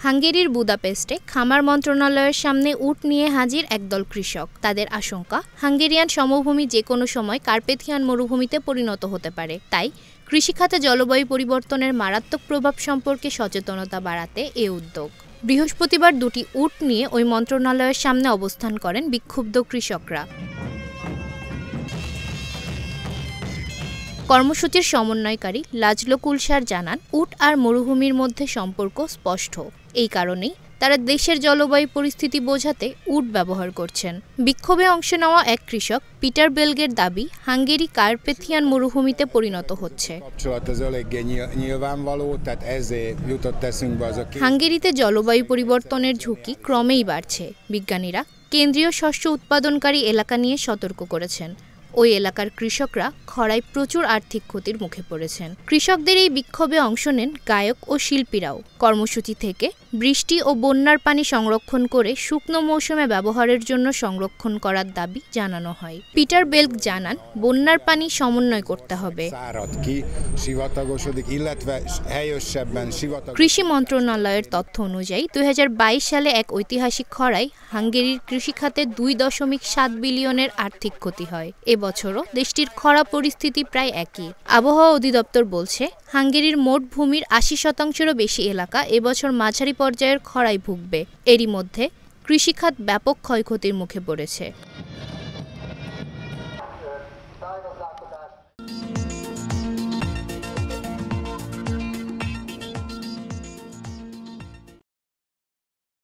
হাঙ্গেরির বুদাপেস্টে খামার মন্ত্রণালয়ের সামনে উট নিয়ে হাজির একদল কৃষক। তাদের আশঙ্কা, হাঙ্গেরিয়ান সমভূমি যে কোনো সময় কার্পেথিয়ান মরুভূমিতে পরিণত হতে পারে। তাই কৃষিখাতে জলবায়ু পরিবর্তনের মারাত্মক প্রভাব সম্পর্কে সচেতনতা বাড়াতে এ উদ্যোগ। বৃহস্পতিবার দুটি উট নিয়ে ওই মন্ত্রণালয়ের সামনে অবস্থান করেন বিক্ষুব্ধ কৃষকরা। কর্মসূচির সমন্বয়কারী লাজলো কুলসার জানান, উট আর মরুভূমির মধ্যে সম্পর্ক স্পষ্ট। এই কারণেই তারা দেশের জলবায়ু পরিস্থিতি বোঝাতে উট ব্যবহার করছেন। বিক্ষোভে অংশ নেওয়া এক কৃষক পিটার বেলগের দাবি, হাঙ্গেরি কার্পেথিয়ান মরুভূমিতে পরিণত হচ্ছে। হাঙ্গেরিতে জলবায়ু পরিবর্তনের ঝুঁকি ক্রমেই বাড়ছে। বিজ্ঞানীরা কেন্দ্রীয় শস্য উৎপাদনকারী এলাকা নিয়ে সতর্ক করেছেন। ওই এলাকার কৃষকরা খরায় প্রচুর আর্থিক ক্ষতির মুখে পড়েছেন। কৃষকদের এই বিক্ষোভে অংশ নেন গায়ক ও শিল্পীরাও। কর্মসূচি থেকে বৃষ্টি ও বন্যার পানি সংরক্ষণ করে শুকনো মৌসুমে ব্যবহারের জন্য সংরক্ষণ করার দাবি জানানো হয়। পিটার বেলগ জানান, বন্যার পানি সমন্বয় করতে হবে। কৃষি মন্ত্রণালয়ের তথ্য অনুযায়ী ২০২২ সালে এক ঐতিহাসিক খরায় হাঙ্গেরির কৃষিখাতে ২.৭ বিলিয়নের আর্থিক ক্ষতি হয়। এবছরও দেশটির খরা পরিস্থিতি প্রায় একই। আবহাওয়া অধিদপ্তর বলছে, হাঙ্গেরির মোট ভূমির ৮০%-রও বেশি এলাকা এবছর মাঝারি পর্যায়ের খরায় ভুগবে। এরই মধ্যে কৃষিখাত ব্যাপক ক্ষয়ক্ষতির মুখে পড়েছে।